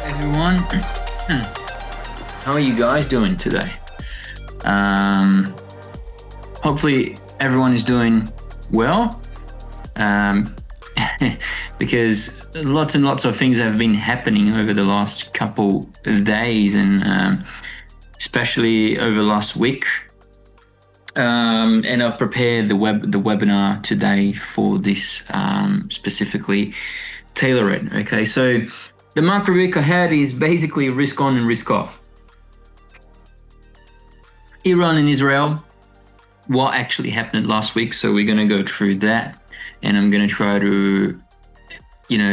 Everyone, how are you guys doing today? Hopefully everyone is doing well, because lots and lots of things have been happening over the last couple of days, and especially over last week. And I've prepared the webinar today for this, specifically tailor it. Okay, so the macro week ahead is basically risk on and risk off. Iran and Israel, what actually happened last week? So we're going to go through that, and I'm going to try to,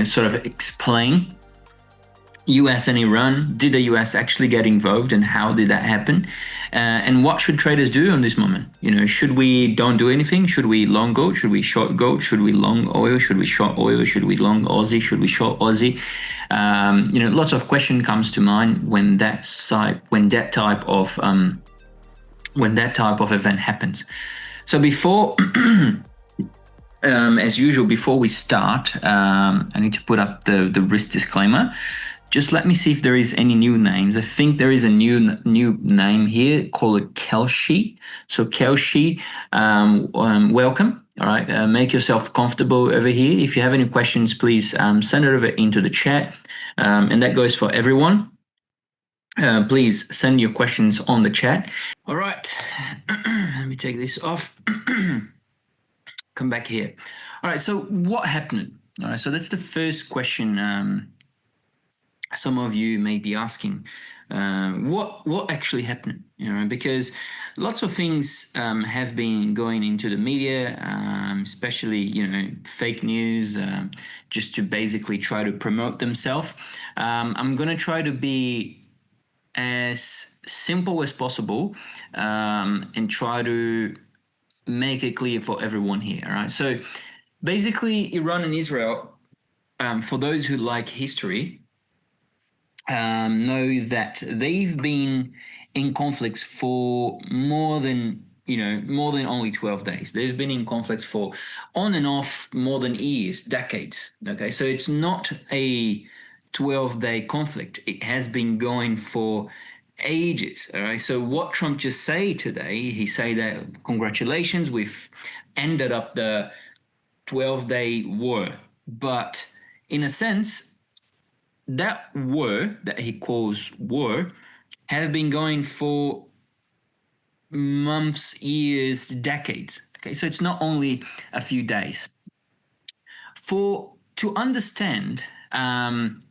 sort of explain US and Iran. Did the US actually get involved, and how did that happen? And what should traders do on this moment? Should we don't do anything? Should we long gold? Should we short gold? Should we long oil? Should we short oil? Should we long Aussie? Should we short Aussie? Lots of question comes to mind when that type of event happens. So before, as usual, before we start, I need to put up the risk disclaimer. Just let me see if there is any new names. I think there is a new name here called Kelshi. So Kelshi, welcome. All right, make yourself comfortable over here. If you have any questions, please send it over into the chat, and that goes for everyone. Please send your questions on the chat. All right, let me take this off. Come back here. All right, so what happened? All right, so that's the first question. Some of you may be asking, what actually happened? Because lots of things have been going into the media, especially fake news, just to basically try to promote themselves. I'm gonna try to be as simple as possible, and try to make it clear for everyone here. All right. So basically, Iran and Israel, for those who like history, know that they've been in conflicts for more than only 12 days. They've been in conflicts for on and off more than years, decades. Okay, so it's not a 12-day conflict. It has been going for ages. All right. So what Trump just said today, he said that congratulations, we've ended up the 12-day war. But in a sense, that war that he calls war have been going for months, years, decades. Okay, so it's not only a few days. To understand,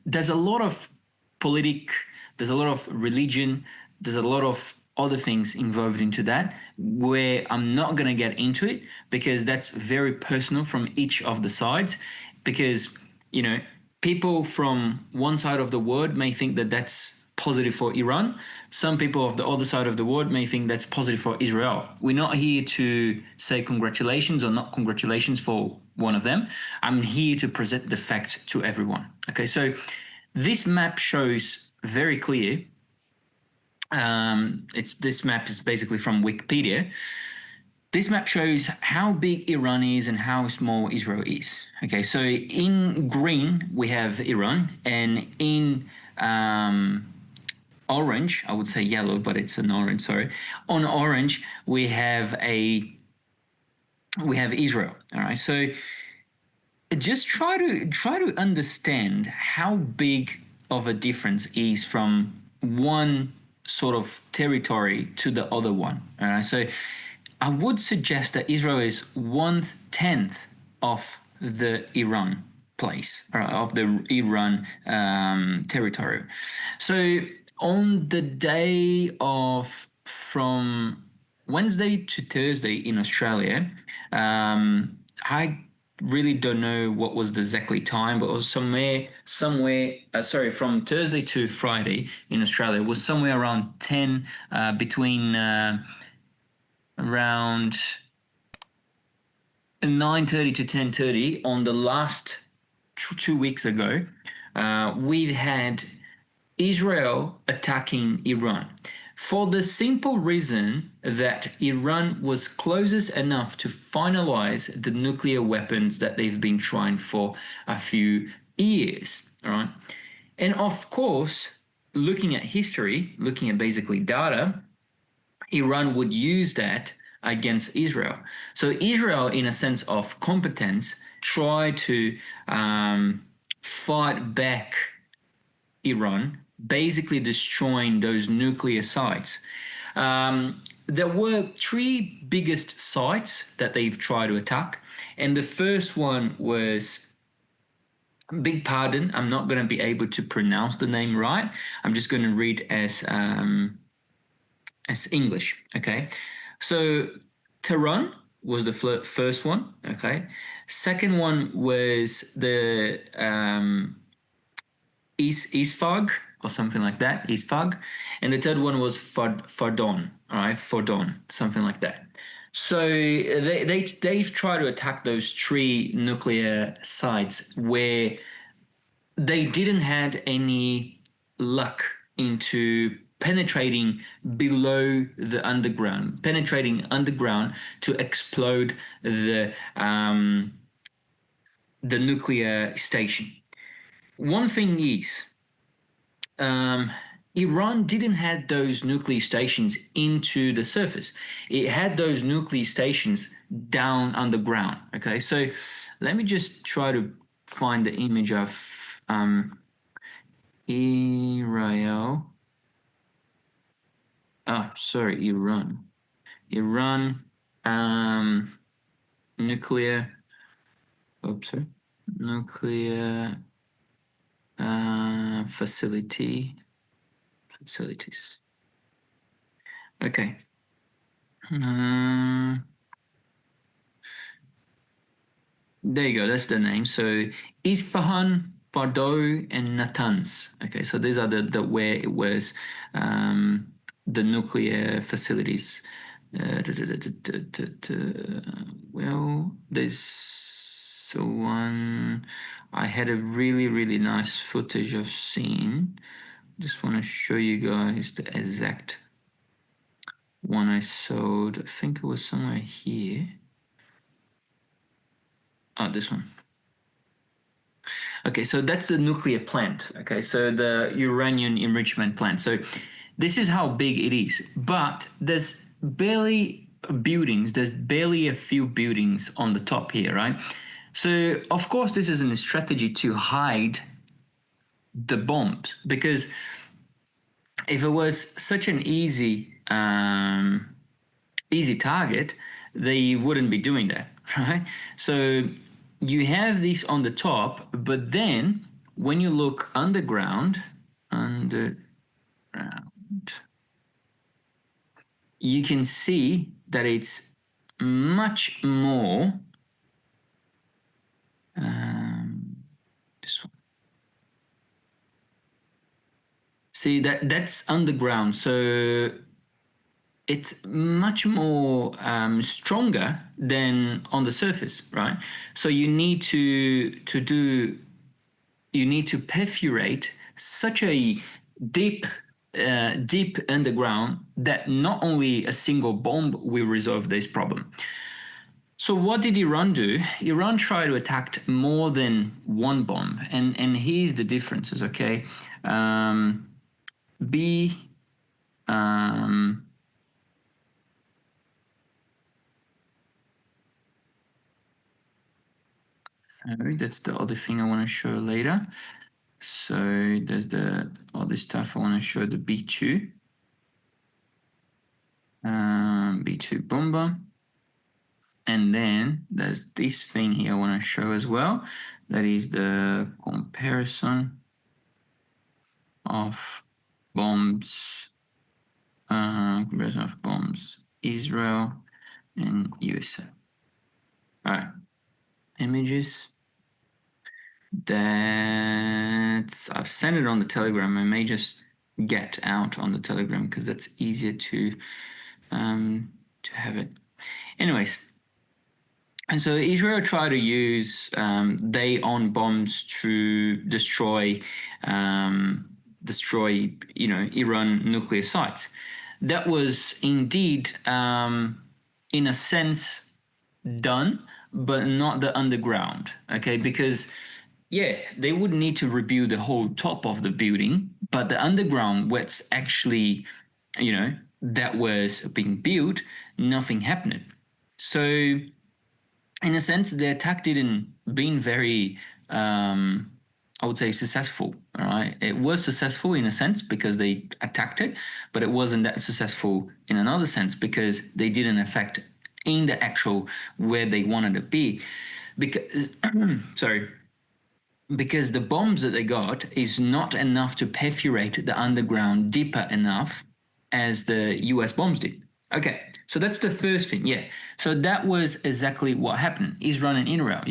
there's a lot of there's a lot of religion, there's a lot of other things involved into that, where I'm not going to get into it, because that's very personal from each of the sides. Because people from one side of the world may think that that's positive for Iran. Some people of the other side of the world may think that's positive for Israel. We're not here to say congratulations or not congratulations for one of them. I'm here to present the facts to everyone. Okay, so this map shows very clear. This map is basically from Wikipedia. This map shows how big Iran is and how small Israel is. Okay, so in green we have Iran, and in orange, I would say yellow, but it's an orange. Sorry, on orange we have Israel. All right, so just try to understand how big of a difference is from one sort of territory to the other one. All right, so I would suggest that Israel is 1/10 of the Iran place, or of the Iran territory. So on the day of, from Wednesday to Thursday in Australia, I really don't know what was the exactly time, but it was from Thursday to Friday in Australia, it was somewhere around 10, between around 9:30 to 10:30 on the last 2 weeks ago. We've had Israel attacking Iran, for the simple reason that Iran was closest enough to finalize the nuclear weapons that they've been trying for a few years. All right, And of course, looking at history, looking at basically data, Iran would use that against Israel. So Israel, in a sense of competence, tried to fight back Iran, basically destroying those nuclear sites. There were three biggest sites that they've tried to attack, and the first one was, big pardon, I'm not going to be able to pronounce the name right. I'm just going to read as English. Okay, so Tehran was the first one. Okay, second one was the Isfag or something like that, Isfag, and the third one was Fardon. All right, Fardon, something like that. So they've tried to attack those three nuclear sites where they didn't had any luck into penetrating below the underground, penetrating underground to explode the nuclear station. One thing is, Iran didn't have those nuclear stations into the surface. It had those nuclear stations down underground. Okay, so let me just try to find the image of Israel. Oh, sorry, Iran. Iran nuclear. Oops, sorry. Nuclear facilities. Okay. There you go. That's the name. So Isfahan, Bordeaux, and Natanz. Okay, so these are the where it was the nuclear facilities. Well, there's one I had a really nice footage of scene. Just want to show you guys the exact one I sold. I think it was somewhere here. Oh, this one. Okay, so that's the nuclear plant. Okay, so the uranium enrichment plant. So this is how big it is, but there's barely buildings. There's barely a few buildings on the top here, right? So of course, this is a strategy to hide the bombs, because if it was such an easy target, they wouldn't be doing that, right? So you have this on the top, but then when you look underground, you can see that it's much more. This one. See, that's underground, so it's much more stronger than on the surface, right? So you need to perforate such a deep underground that not only a single bomb will resolve this problem. So what did Iran do? Iran tried to attack more than one bomb, and here's the differences. Okay, B. That's the other thing I want to show later. So there's the other stuff I want to show, the B2. B2 bomber. And then there's this thing here I want to show as well. That is the comparison of bombs. Comparison of bombs, Israel and USA. All right. Images. That's, I've sent it on the Telegram. I may just get out on the Telegram because that's easier to have it. Anyways, and so Israel tried to use they own bombs to destroy Iran nuclear sites. That was indeed in a sense done, but not the underground. Okay, because yeah, they would need to rebuild the whole top of the building, but the underground, what's actually, that was being built, nothing happened. So, in a sense, the attack didn't been very, I would say, successful. All right, it was successful in a sense because they attacked it, but it wasn't that successful in another sense because they didn't affect in the actual where they wanted to be. Because, sorry, because the bombs that they got is not enough to perforate the underground deeper enough as the US bombs did. Okay, so that's the first thing. Yeah, so that was exactly what happened. Israel and Israel.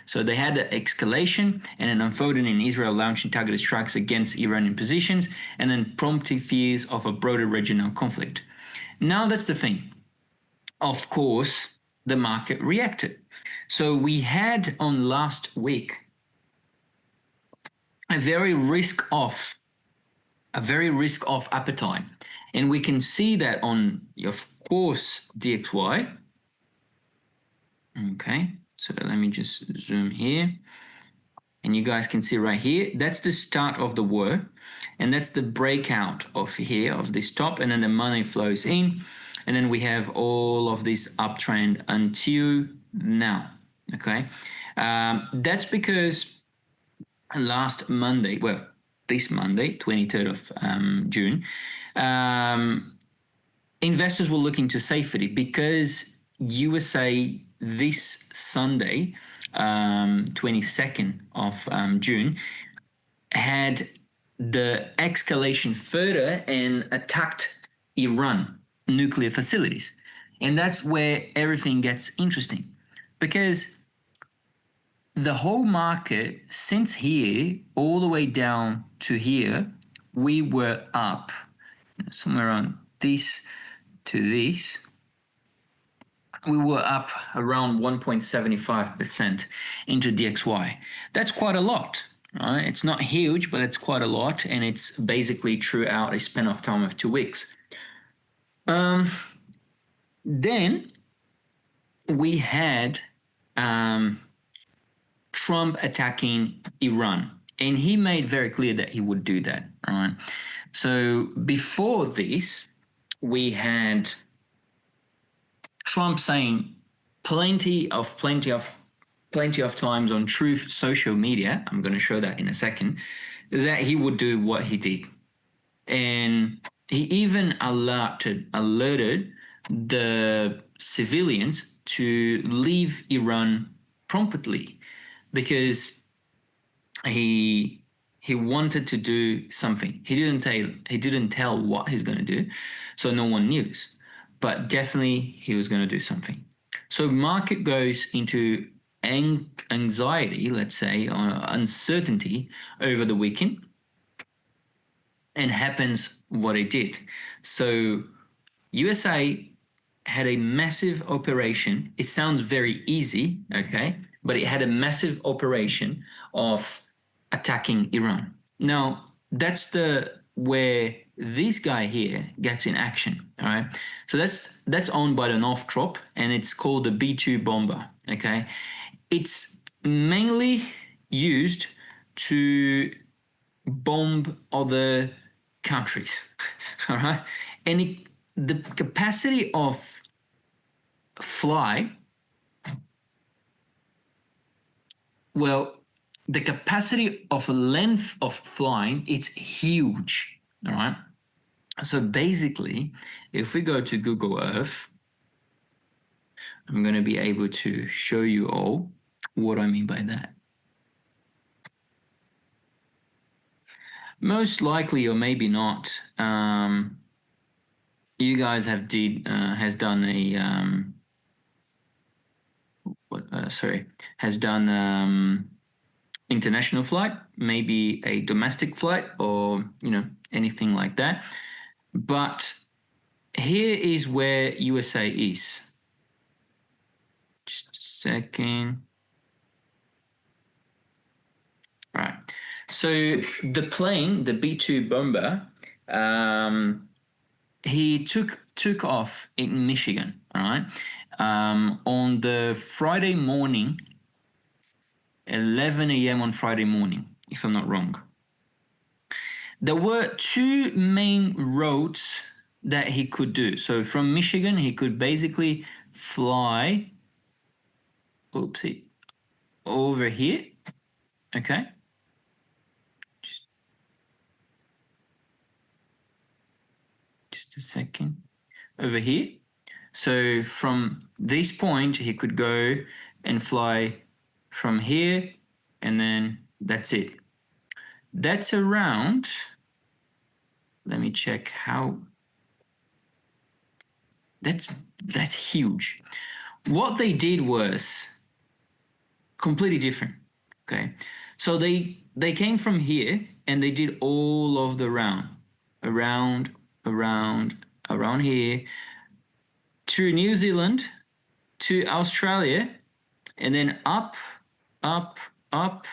So they had the escalation and it unfolded in Israel launching targeted strikes against Iranian positions and then prompting fears of a broader regional conflict. Now that's the thing. Of course, the market reacted. So we had on last week a very risk-off appetite. And we can see that on, of course, DXY. Okay, so let me just zoom here. And you guys can see right here, that's the start of the war. And that's the breakout of here, of this top. And then the money flows in. And then we have all of this uptrend until now. Okay, that's because last Monday, well, this Monday, 23rd of June, investors were looking to safety because USA this Sunday, 22nd of June, had the escalation further and attacked Iran nuclear facilities. And that's where everything gets interesting because the whole market since here all the way down to here, we were up somewhere around this to this. We were up around 1.75% into DXY. That's quite a lot. Right? It's not huge, but it's quite a lot, and it's basically throughout a span of time of 2 weeks. Then we had Trump attacking Iran, and he made very clear that he would do that. Right. So before this, we had Trump saying plenty of times on Truth social media. I'm going to show that in a second, that he would do what he did, and he even alerted the civilians to leave Iran promptly because he wanted to do something. He didn't tell what he's going to do, so no one knew. But definitely he was going to do something. So market goes into anxiety, let's say, or uncertainty over the weekend, and happens what it did. So USA had a massive operation. It sounds very easy, okay, but it had a massive operation of attacking Iran. Now, that's where this guy here gets in action. All right, so that's owned by the Northrop, and it's called the B-2 bomber. Okay, it's mainly used to bomb other countries. All right, and the capacity of flight, well, the capacity of length of flying, it's huge. All right. So basically, if we go to Google Earth, I'm going to be able to show you all what I mean by that. Most likely, or maybe not, you guys has done international flight, maybe a domestic flight, or anything like that. But here is where USA is. Just a second. All right. So the plane, the B-2 bomber, he took off in Michigan. All right. On the Friday morning, 11 a.m. on Friday morning, if I'm not wrong. There were two main routes that he could do. So from Michigan, he could basically fly, oopsie, over here, okay? Just a second. Over here. So from this point, he could go and fly from here, and then that's it. That's around, let me check how, that's huge. What they did was completely different. Okay. So they came from here and they did all of the round, around here, to New Zealand, to Australia, and then up, up, up,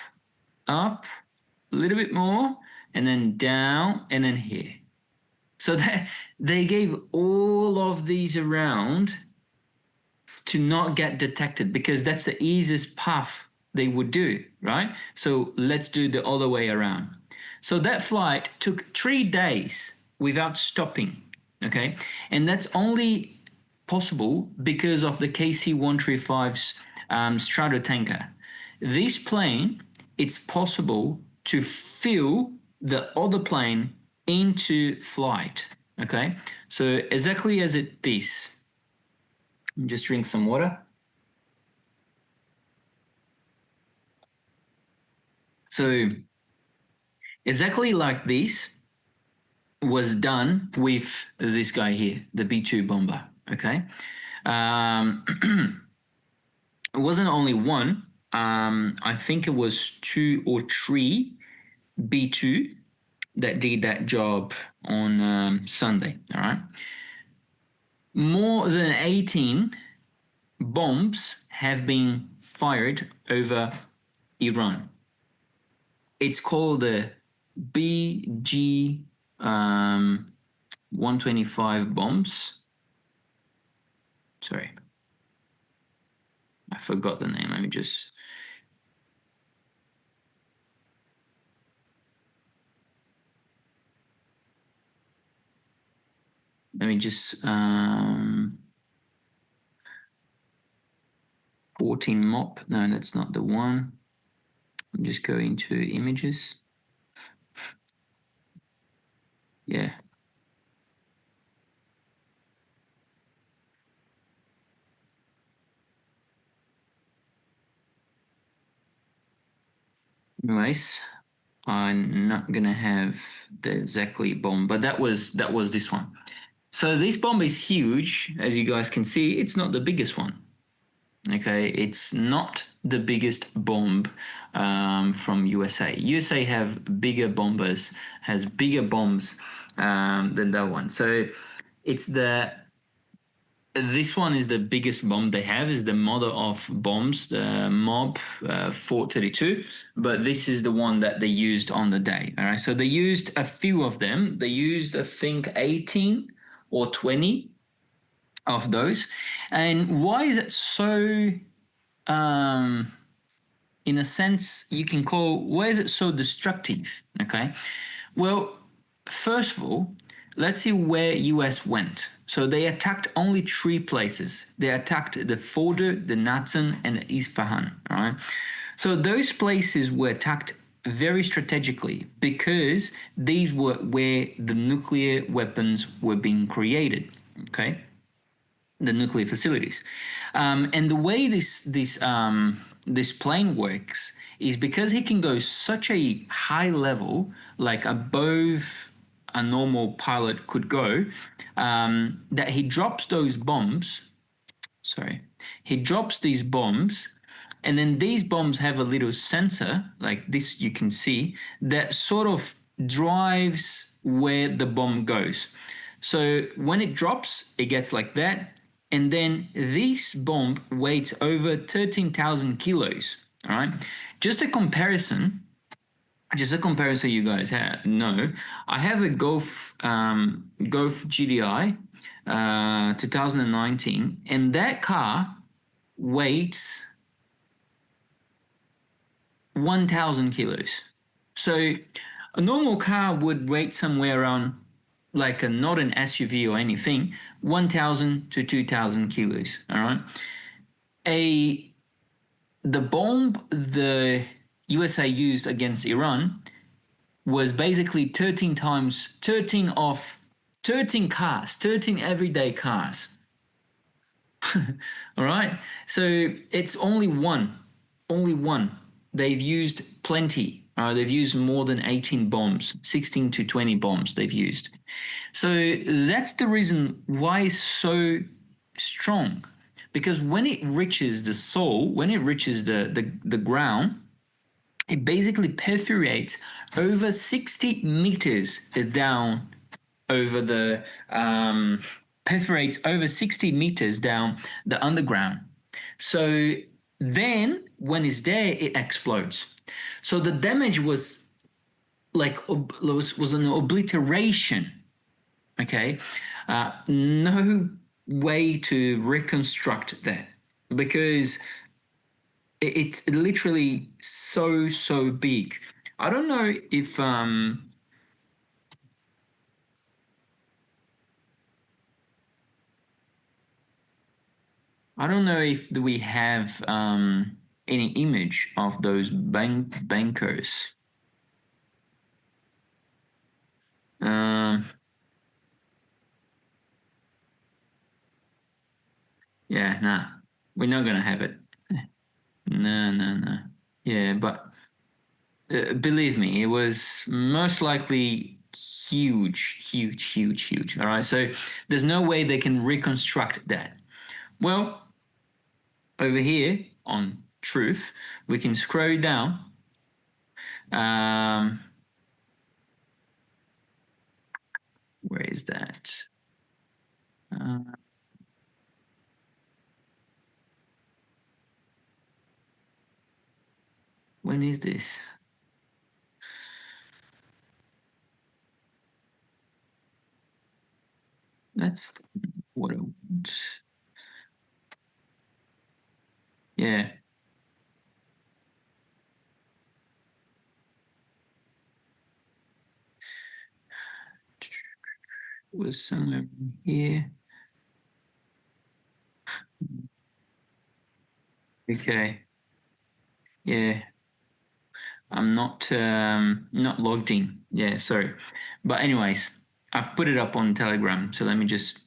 up, a little bit more, and then down, and then here. So they gave all of these around to not get detected, because that's the easiest path they would do, right? So let's do the other way around. So that flight took 3 days without stopping, okay? And that's only possible because of the KC-135's Stratotanker. This plane, it's possible to fill the other plane into flight, okay? So exactly as it is. Just drink some water. So exactly like this was done with this guy here, the B-2 bomber, okay? It wasn't only one. I think it was 2 or 3 B-2 that did that job on Sunday, all right? More than 18 bombs have been fired over Iran. It's called the BG 125 bombs. Sorry, I forgot the name. Let me just. Let me just 14 mop. No, that's not the one. I'm just going to images. Yeah. Anyways, I'm not gonna have the exactly bomb, but that was this one. So this bomb is huge, as you guys can see. It's not the biggest one. Okay, it's not the biggest bomb from USA. USA have bigger bombers, has bigger bombs than that one. So it's this one is the biggest bomb they have, is the mother of bombs, the Mob 432, but this is the one that they used on the day. All right, so they used a few of them. They used, I think, 18 or 20 of those. And why is it so, in a sense, you can call, why is it so destructive? Okay, well, first of all, let's see where US went. So they attacked only 3 places. They attacked the Fordo, the Natsan, and Isfahan. All right. So those places were attacked very strategically because these were where the nuclear weapons were being created. Okay, the nuclear facilities, and the way this plane works is because he can go such a high level, like above a normal pilot could go, that he drops those bombs. Sorry, he drops these bombs, and then these bombs have a little sensor like this, you can see, that sort of drives where the bomb goes. So when it drops, it gets like that. And then this bomb weighs over 13,000 kilos. All right. Just a comparison you guys know. I have a Golf GDI 2019, and that car weighs 1,000 kilos. So a normal car would rate somewhere around, like not an SUV or anything, 1,000 to 2,000 kilos. All right. A The bomb the USA used against Iran was basically 13 times 13 cars, 13 everyday cars. All right. So it's only one. They've used plenty. They've used more than 18 bombs, 16 to 20 bombs they've used. So that's the reason why it's so strong. Because when it reaches the soil, when it reaches the ground, it basically perforates over 60 meters down over the perforates over 60 meters down the underground. So then when it's there, it explodes. So the damage was was an obliteration. Okay, no way to reconstruct that because it's literally so big. I don't know if I don't know if we have any image of those bankers. Um, yeah, nah, we're not gonna have it. No, no, no. Yeah, but believe me, it was most likely huge. All right, so there's no way they can reconstruct that. Well, over here on truth, we can scroll down. Um, where is that? Uh, when is this? That's what I want. Yeah, it was somewhere here. Okay. Yeah, I'm not logged in. Yeah, sorry. But anyways, I put it up on Telegram. So let me just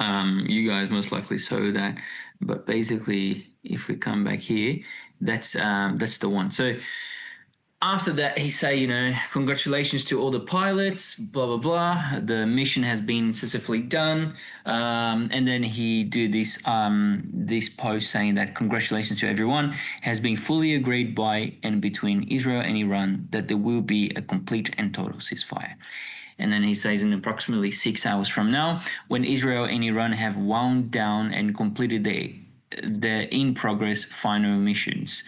you guys most likely saw that. But basically, if we come back here, that's the one. So after that, he say, congratulations to all the pilots, blah blah blah. The mission has been successfully done, and then he do this post saying that congratulations to everyone has been fully agreed by and between Israel and Iran that there will be a complete and total ceasefire. And then he says in approximately 6 hours from now, when Israel and Iran have wound down and completed the in progress final missions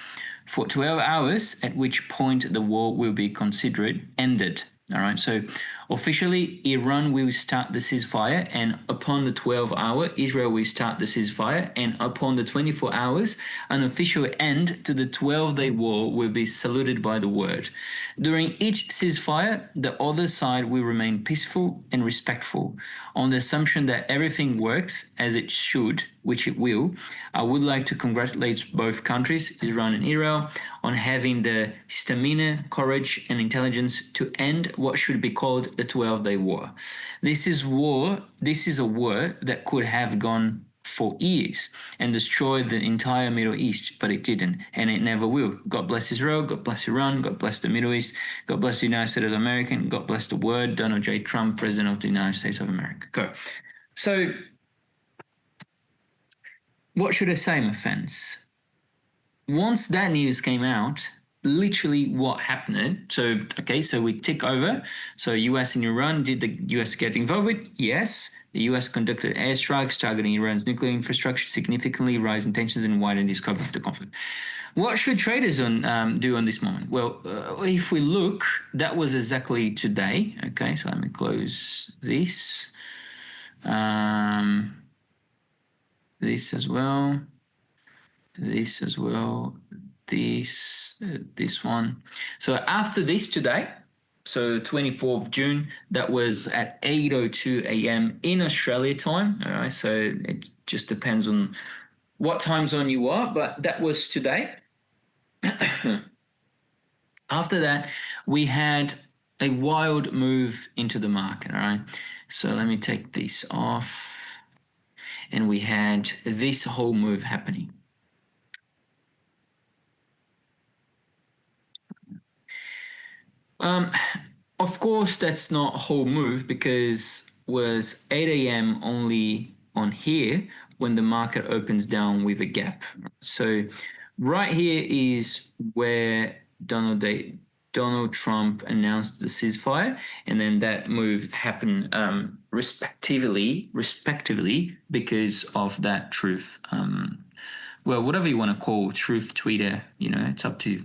for 12 hours, at which point the war will be considered ended. All right, so officially, Iran will start the ceasefire, and upon the 12-hour, Israel will start the ceasefire, and upon the 24 hours, an official end to the 12-day war will be saluted by the word. During each ceasefire, the other side will remain peaceful and respectful, on the assumption that everything works as it should, which it will. I would like to congratulate both countries, Iran and Israel, on having the stamina, courage, and intelligence to end what should be called the 12-day war. This is a war that could have gone for years and destroyed the entire Middle East, but it didn't, and it never will. God bless Israel, God bless Iran, God bless the Middle East, God bless the United States of America, God bless the word, Donald J. Trump, President of the United States of America. Go. So, what should I say, my friends? Once that news came out, literally what happened. So, okay, so we tick over. So, US and Iran, did the US get involved? Yes. The US conducted airstrikes targeting Iran's nuclear infrastructure, significantly rising tensions and widening the scope of the conflict. What should traders do on this moment? Well, if we look, that was exactly today. Okay, so let me close this. This as well. This as well. this one. So after this today, so 24th of June, that was at 8:02 a.m. in Australia time. All right, so it just depends on what time zone you are, but that was today. After that, we had a wild move into the market. All right, so let me take this off, and we had this whole move happening. Of course, that's not a whole move because was 8 a.m. only on here when the market opens down with a gap. So right here is where Donald Trump announced the ceasefire, and then that move happened respectively because of that truth. Well, whatever you want to call truth Twitter, it's up to you.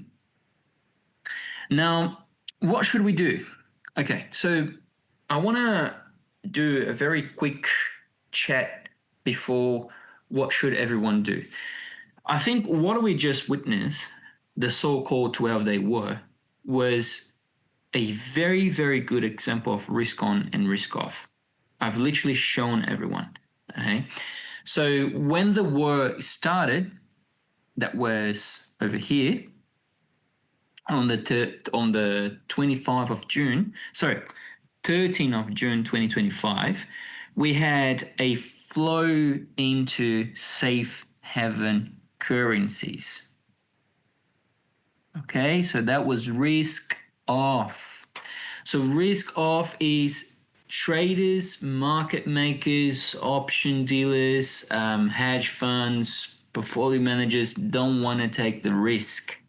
Now, what should we do? Okay, so I want to do a very quick chat before what should everyone do. I think what we just witnessed, the so-called 12-day war, was a very, very good example of risk on and risk off. I've literally shown everyone. Okay, so when the war started, that was over here, on the 25th of June, 13th of June 2025, we had a flow into safe haven currencies. Okay, so that was risk off. So risk off is traders, market makers, option dealers, hedge funds, portfolio managers don't want to take the risk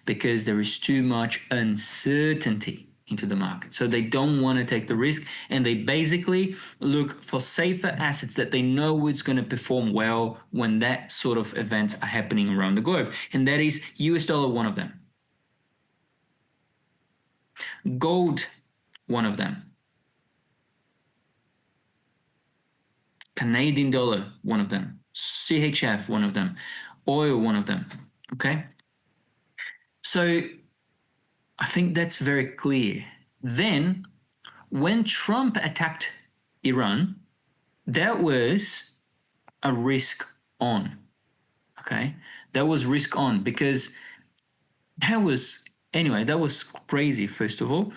because there is too much uncertainty into the market. So they don't want to take the risk, and they basically look for safer assets that they know it's going to perform well when that sort of events are happening around the globe. And that is US dollar, one of them. Gold, one of them. Canadian dollar, one of them. CHF, one of them. Oil, one of them. Okay? So I think that's very clear. Then, when Trump attacked Iran, that was a risk on. Okay? That was risk on because that was crazy, first of all.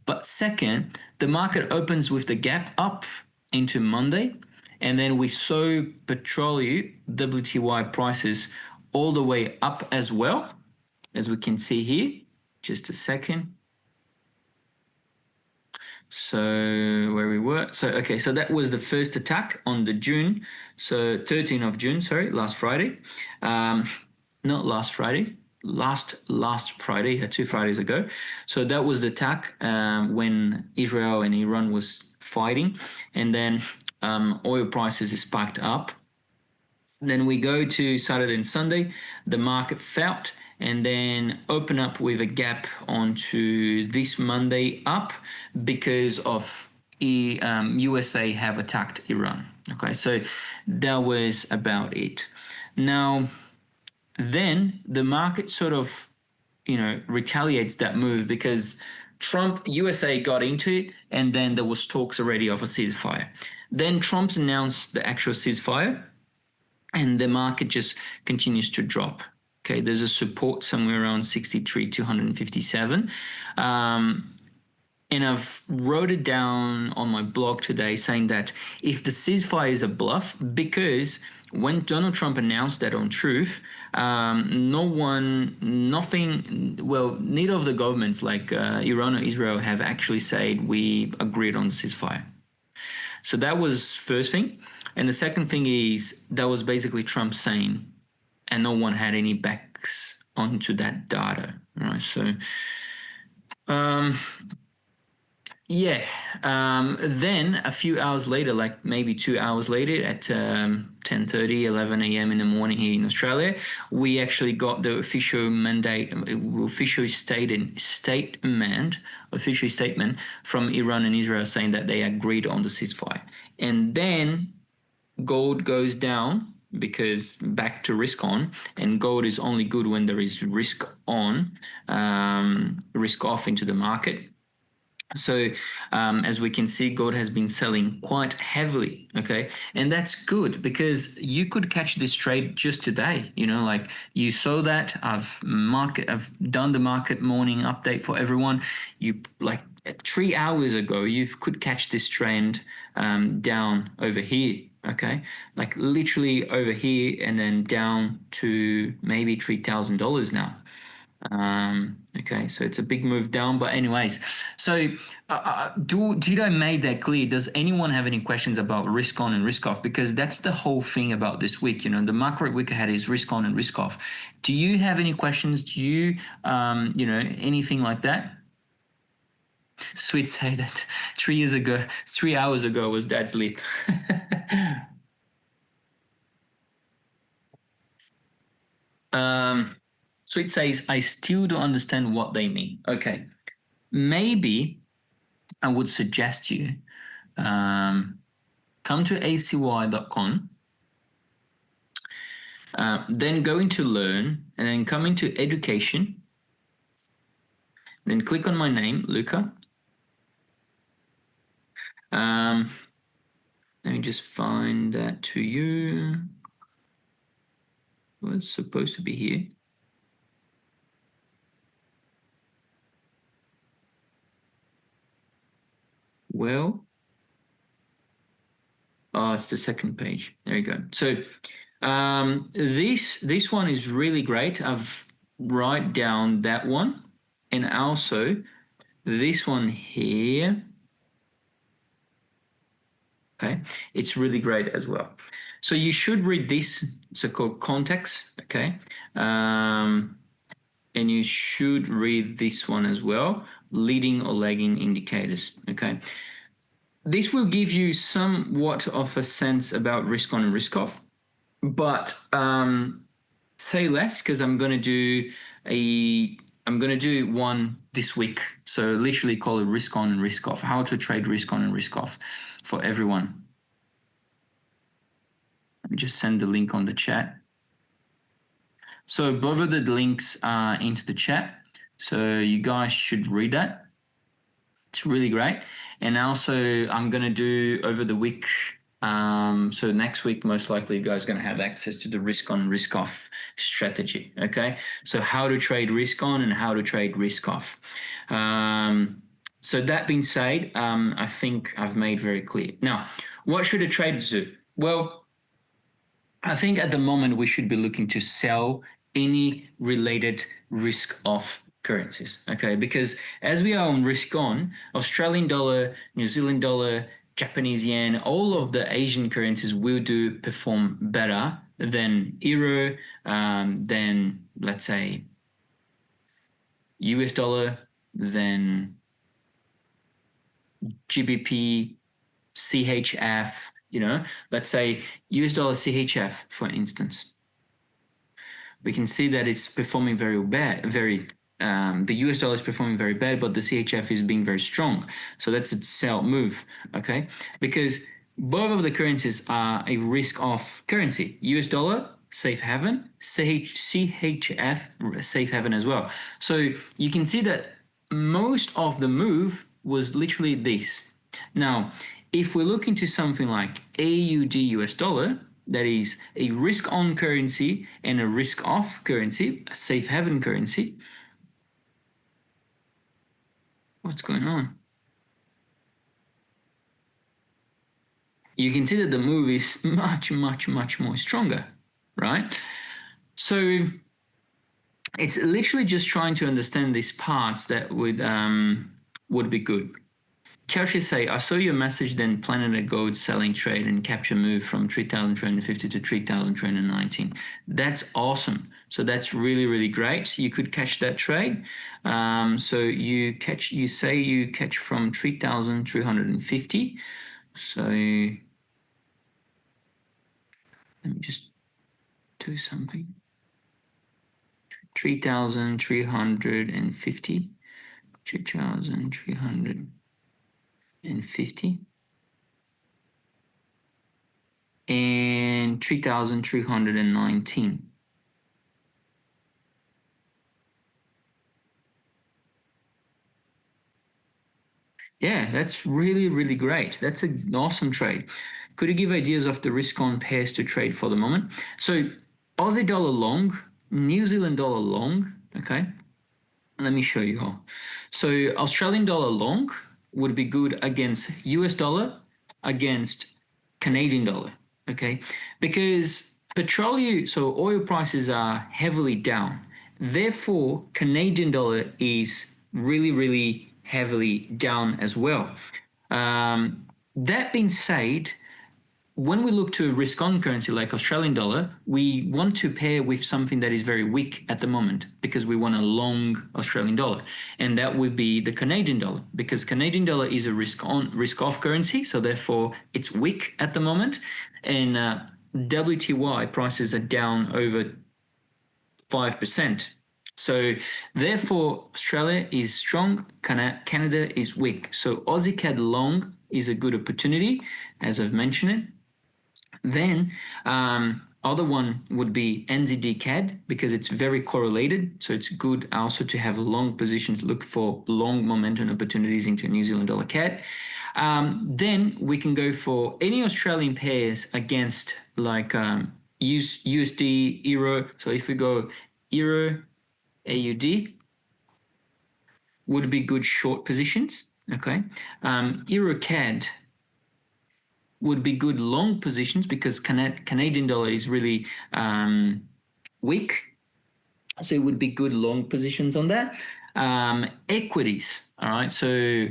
but second, the market opens with the gap up into Monday, and then we saw petroleum WTI prices all the way up as well, as we can see here. Just a second. So where we were, so that was the first attack on the June, so 13th of June, last Friday, not last Friday, last Friday, 2 Fridays ago. So that was the attack when Israel and Iran was fighting, and then oil prices spiked up. Then we go to Saturday and Sunday, the market felt, and then open up with a gap onto this Monday up because of USA have attacked Iran. Okay, so that was about it. Now, then the market sort of, retaliates that move because USA got into it, and then there was talks already of a ceasefire. Then Trump announced the actual ceasefire, and the market just continues to drop. Okay, there's a support somewhere around 63 to 157. And I've wrote it down on my blog today saying that if the ceasefire is a bluff, because when Donald Trump announced that on Truth, neither of the governments like Iran or Israel have actually said we agreed on the ceasefire. So that was first thing. And the second thing is that was basically Trump saying, and no one had any backs onto that data, right? So, then a few hours later, like maybe 2 hours later at 10:30, 11 a.m. in the morning here in Australia, we actually got the official statement from Iran and Israel saying that they agreed on the ceasefire. And then gold goes down because back to risk on, and gold is only good when there is risk on, risk off into the market. So as we can see, gold has been selling quite heavily, okay? And that's good because you could catch this trade just today, like you saw that. I've done the market morning update for everyone. You like 3 hours ago, you could catch this trend down over here, okay? Like literally over here and then down to maybe $3,000 now. Okay, so it's a big move down, but anyways, so did I make that clear? Does anyone have any questions about risk on and risk off? Because that's the whole thing about this week. The macro week ahead is risk on and risk off. Do you have any questions? Do you, anything like that? Sweet say that 3 hours ago was dad's leap. Sweet says, I still don't understand what they mean. Okay, maybe I would suggest you come to acy.com, then go into learn, and then come into education, then click on my name, Luca. Let me just find that to you. Well, it's supposed to be here. Well, oh, it's the second page. There you go. So this one is really great. I've write down that one, and also this one here. Okay, it's really great as well. So you should read this. It's called context. Okay, and you should read this one as well. Leading or lagging indicators. Okay. This will give you somewhat of a sense about risk on and risk off, but say less because I'm going to do one this week. So literally call it risk on and risk off. How to trade risk on and risk off for everyone. Let me just send the link on the chat. So both of the links are into the chat. So you guys should read that. It's really great. And also I'm going to do over the week. So next week, most likely you guys are going to have access to the risk on, risk off strategy. Okay. So how to trade risk on and how to trade risk off. So that being said, I think I've made very clear. Now, what should a trader do? Well, I think at the moment we should be looking to sell any related risk off currencies, okay? Because as we are on risk on, Australian dollar, New Zealand dollar, Japanese yen, all of the Asian currencies will perform better than euro, than let's say US dollar, than GBP, CHF, let's say US dollar CHF, for instance. We can see that it's performing very bad, the US dollar is performing very bad, but the CHF is being very strong. So that's a sell move, okay? Because both of the currencies are a risk-off currency. US dollar, safe haven, CHF, safe haven as well. So you can see that most of the move was literally this. Now, if we look into something like AUD US dollar, that is a risk-on currency and a risk-off currency, a safe haven currency. What's going on? You can see that the move is much, much, much more stronger, right? So it's literally just trying to understand these parts that would be good. Kelsey say, I saw your message, then planted a gold selling trade and capture move from 3,350 to 3,319. That's awesome. So that's really, really great. You could catch that trade. So you say you catch from 3,350. So let me just do something. 3,350. 3,350. and 3,319. Yeah, that's really, really great. That's an awesome trade. Could you give ideas of the risk on pairs to trade for the moment? So, Aussie dollar long, New Zealand dollar long, okay? Let me show you how. So, Australian dollar long would be good against US dollar, against Canadian dollar, okay? Because petroleum, so oil prices are heavily down. Therefore, Canadian dollar is really, really heavily down as well. That being said, when we look to a risk on currency like Australian dollar, we want to pair with something that is very weak at the moment because we want a long Australian dollar. And that would be the Canadian dollar because Canadian dollar is a risk off currency. So therefore it's weak at the moment. And WTY prices are down over 5%. So therefore Australia is strong, Canada is weak. So Aussie CAD long is a good opportunity, as I've mentioned it. Then other one would be NZD CAD because it's very correlated. So it's good also to have long positions, look for long momentum opportunities into New Zealand dollar CAD. Then we can go for any Australian pairs against like USD, Euro. So if we go Euro, AUD would be good short positions. Okay. Euro CAD would be good long positions because Canadian dollar is really weak. So it would be good long positions on that. Equities, all right. So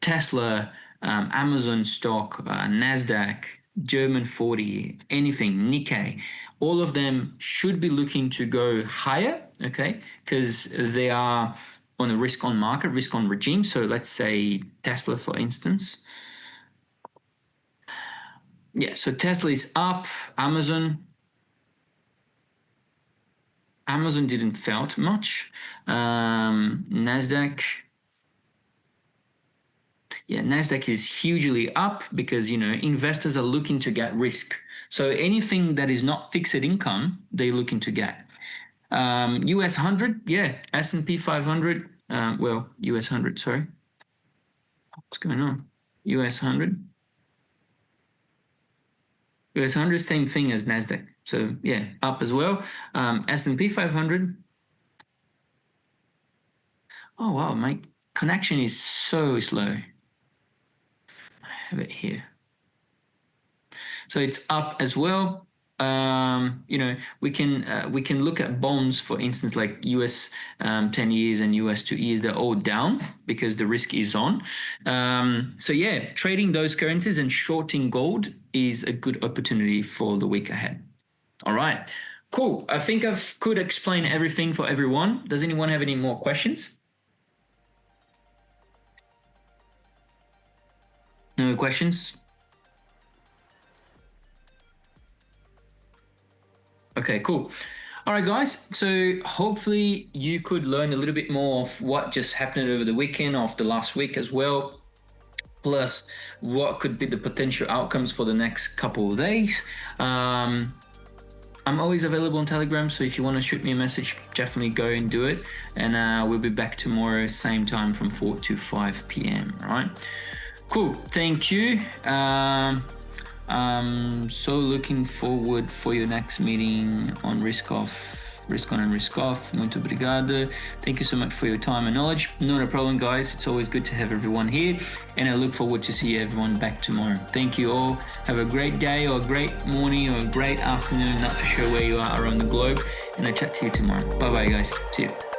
Tesla, Amazon stock, NASDAQ, German 40, anything, Nikkei, all of them should be looking to go higher, okay, because they are on a risk on market, risk on regime. So let's say Tesla, for instance. Yeah, so Tesla is up, Amazon didn't felt much. NASDAQ, yeah, NASDAQ is hugely up because, you know, investors are looking to get risk. So anything that is not fixed income, they're looking to get. US 100, yeah, S&P 500, US 100, sorry. What's going on? US 100. US 100, same thing as NASDAQ. So yeah, up as well. S&P 500. Oh, wow, my connection is so slow. I have it here. So it's up as well. You know, we can look at bonds, for instance, like US 10 years and US 2 years, they're all down because the risk is on. So yeah, trading those currencies and shorting gold is a good opportunity for the week ahead. All right, cool. I think I could explain everything for everyone. Does anyone have any more questions? No questions? Okay, cool. All right, guys. So hopefully you could learn a little bit more of what just happened over the weekend, of the last week as well, plus what could be the potential outcomes for the next couple of days. I'm always available on Telegram, so if you want to shoot me a message, definitely go and do it. And we'll be back tomorrow, same time from 4 to 5 p.m. All right, cool. Thank you. I'm so looking forward for your next meeting on risk on and risk off. Muito obrigado. Thank you so much for your time and knowledge. Not a problem, guys. It's always good to have everyone here, and I look forward to see everyone back tomorrow. Thank you all. Have a great day or a great morning or a great afternoon, not too sure where you are around the globe, and I'll chat to you tomorrow. Bye bye, guys. See you.